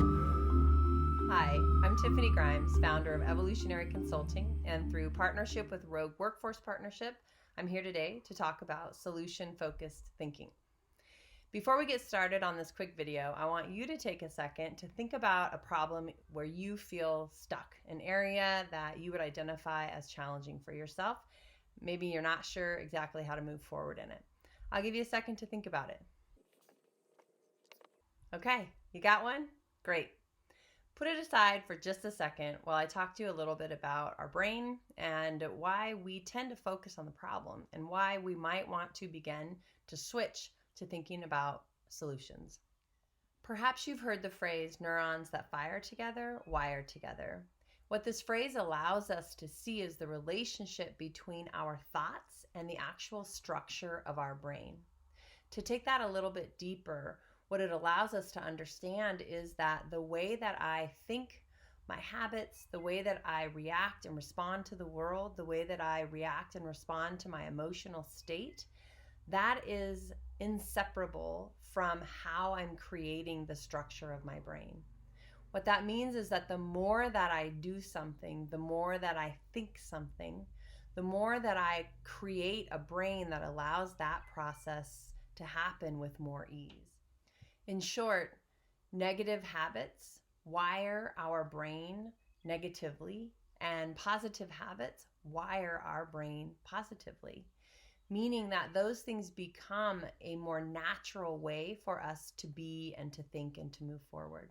Hi, I'm Tiffany Grimes, founder of Evolutionary Consulting, and through partnership with Rogue Workforce Partnership, I'm here today to talk about solution-focused thinking. Before we get started on this quick video, I want you to take a second to think about a problem where you feel stuck, an area that you would identify as challenging for yourself. Maybe you're not sure exactly how to move forward in it. I'll give you a second to think about it. Okay, you got one? Great. Put it aside for just a second while I talk to you a little bit about our brain and why we tend to focus on the problem and why we might want to begin to switch to thinking about solutions. Perhaps you've heard the phrase neurons that fire together, wire together. What this phrase allows us to see is the relationship between our thoughts and the actual structure of our brain. To take that a little bit deeper, what it allows us to understand is that the way that I think, my habits, the way that I react and respond to the world, the way that I react and respond to my emotional state, that is inseparable from how I'm creating the structure of my brain. What that means is that the more that I do something, the more that I think something, the more that I create a brain that allows that process to happen with more ease. In short, negative habits wire our brain negatively, and positive habits wire our brain positively, meaning that those things become a more natural way for us to be and to think and to move forward.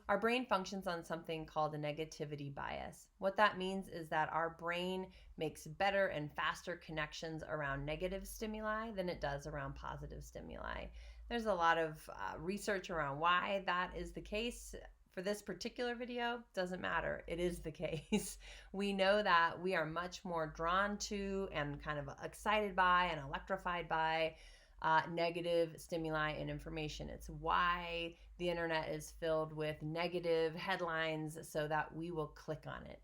Our brain functions on something called a negativity bias. What that means is that our brain makes better and faster connections around negative stimuli than it does around positive stimuli. There's a lot of research around why that is the case. For this particular video, doesn't matter. It is the case. We know that we are much more drawn to and kind of excited by and electrified by negative stimuli and information. It's why the internet is filled with negative headlines so that we will click on it.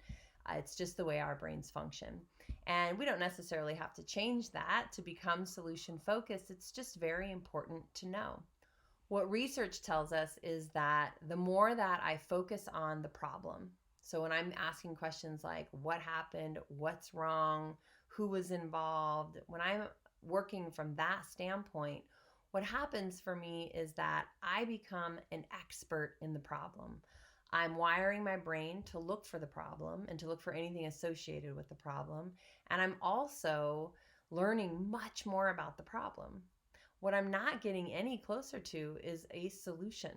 It's just the way our brains function. And we don't necessarily have to change that to become solution focused. It's just very important to know. What research tells us is that the more that I focus on the problem, so when I'm asking questions like what happened, what's wrong, who was involved, when I'm working from that standpoint, what happens for me is that I become an expert in the problem. I'm wiring my brain to look for the problem and to look for anything associated with the problem. And I'm also learning much more about the problem. What I'm not getting any closer to is a solution.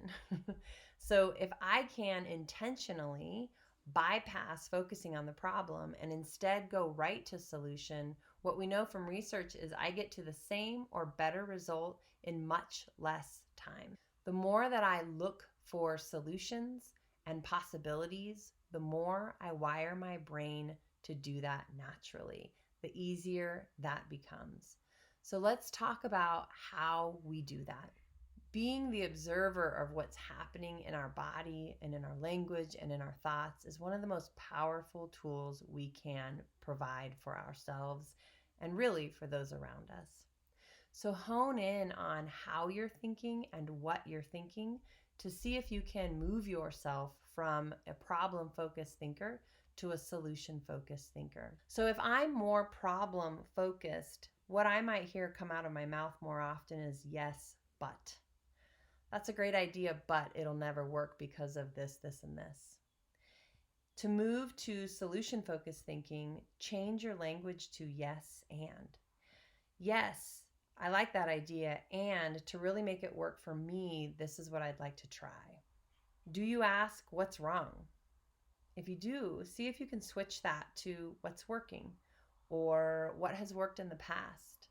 So if I can intentionally bypass focusing on the problem and instead go right to solution, what we know from research is I get to the same or better result in much less time. The more that I look for solutions and possibilities, the more I wire my brain to do that naturally, the easier that becomes. So let's talk about how we do that. Being the observer of what's happening in our body and in our language and in our thoughts is one of the most powerful tools we can provide for ourselves and really for those around us. So hone in on how you're thinking and what you're thinking to see if you can move yourself from a problem-focused thinker to a solution-focused thinker. So if I'm more problem-focused, what I might hear come out of my mouth more often is yes, but. That's a great idea, but it'll never work because of this, this, and this. To move to solution-focused thinking, change your language to yes and. Yes, I like that idea, and to really make it work for me, this is what I'd like to try. Do you ask what's wrong? If you do, see if you can switch that to what's working or what has worked in the past.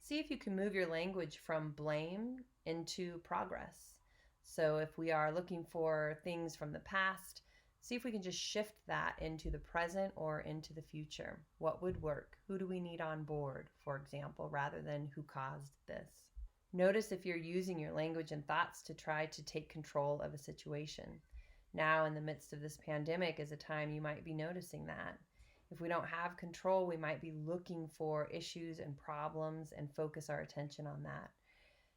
See if you can move your language from blame into progress. So if we are looking for things from the past, see if we can just shift that into the present or into the future. What would work? Who do we need on board, for example, rather than who caused this? Notice if you're using your language and thoughts to try to take control of a situation. Now, in the midst of this pandemic is a time you might be noticing that. If we don't have control, we might be looking for issues and problems and focus our attention on that.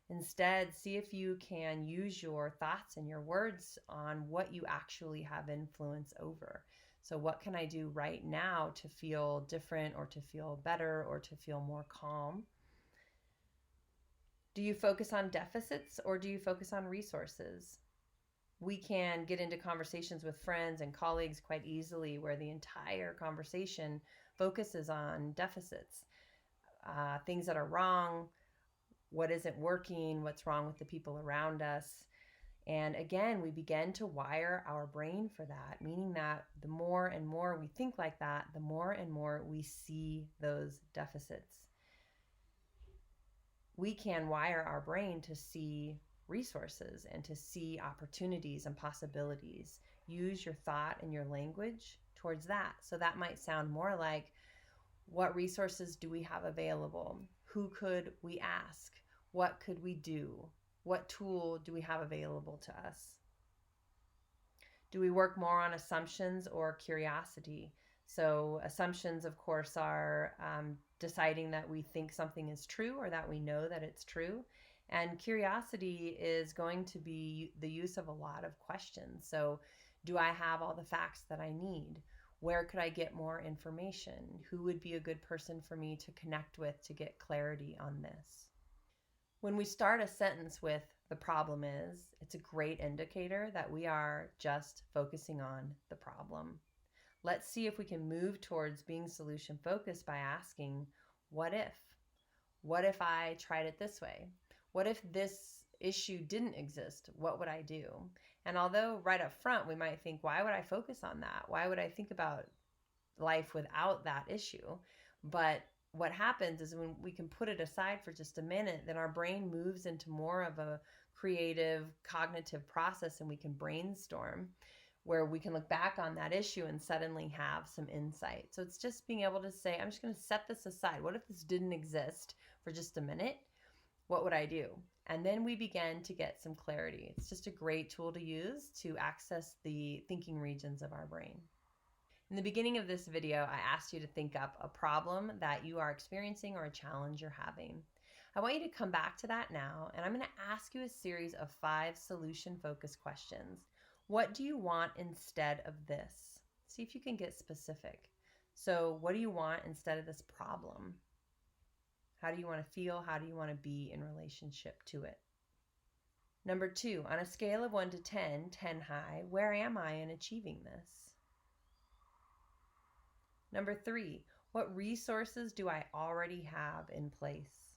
Instead, see if you can use your thoughts and your words on what you actually have influence over. So, what can I do right now to feel different or to feel better or to feel more calm? Do you focus on deficits or do you focus on resources? We can get into conversations with friends and colleagues quite easily where the entire conversation focuses on deficits, things that are wrong, what isn't working, what's wrong with the people around us. And again, we begin to wire our brain for that, meaning that the more and more we think like that, the more and more we see those deficits. We can wire our brain to see resources and to see opportunities and possibilities. Use your thought and your language towards that. So that might sound more like, what resources do we have available? Who could we ask? What could we do? What tool do we have available to us? Do we work more on assumptions or curiosity? So assumptions, of course, are deciding that we think something is true or that we know that it's true. And curiosity is going to be the use of a lot of questions. So do I have all the facts that I need? Where could I get more information? Who would be a good person for me to connect with to get clarity on this? When we start a sentence with "the problem is," it's a great indicator that we are just focusing on the problem. Let's see if we can move towards being solution focused by asking, what if? What if I tried it this way? What if this issue didn't exist? What would I do? And although right up front we might think, why would I focus on that? Why would I think about life without that issue? But what happens is when we can put it aside for just a minute, then our brain moves into more of a creative cognitive process and we can brainstorm where we can look back on that issue and suddenly have some insight. So it's just being able to say, I'm just going to set this aside. What if this didn't exist for just a minute? What would I do? And then we begin to get some clarity. It's just a great tool to use to access the thinking regions of our brain. In the beginning of this video, I asked you to think up a problem that you are experiencing or a challenge you're having. I want you to come back to that now, and I'm going to ask you a series of 5 solution-focused questions. What do you want instead of this? See if you can get specific. So what do you want instead of this problem? How do you want to feel? How do you want to be in relationship to it? Number 2, on a scale of 1 to 10, 10 high, where am I in achieving this? Number 3, what resources do I already have in place?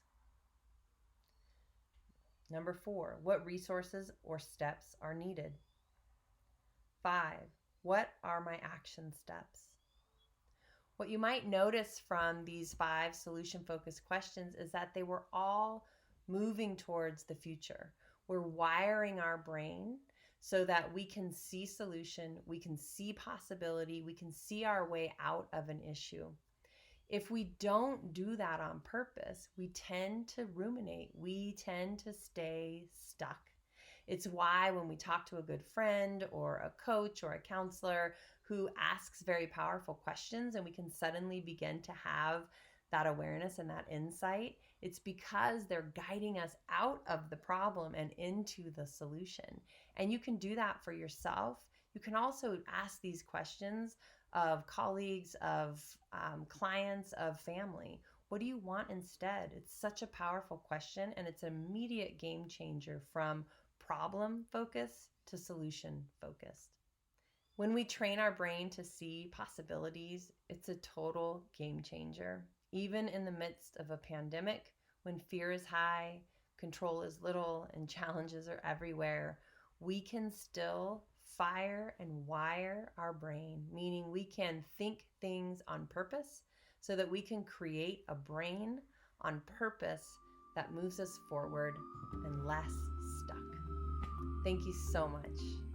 Number 4, what resources or steps are needed? 5, what are my action steps? What you might notice from these 5 solution-focused questions is that they were all moving towards the future. We're wiring our brain so that we can see solution, we can see possibility, we can see our way out of an issue. If we don't do that on purpose, we tend to ruminate, we tend to stay stuck. It's why when we talk to a good friend or a coach or a counselor who asks very powerful questions and we can suddenly begin to have that awareness and that insight, it's because they're guiding us out of the problem and into the solution. And you can do that for yourself. You can also ask these questions of colleagues, of clients, of family. What do you want instead? It's such a powerful question, and it's an immediate game changer from problem focused to solution focused. When we train our brain to see possibilities, it's a total game changer. Even in the midst of a pandemic, when fear is high, control is little, and challenges are everywhere, we can still fire and wire our brain, meaning we can think things on purpose so that we can create a brain on purpose that moves us forward and less stuck. Thank you so much.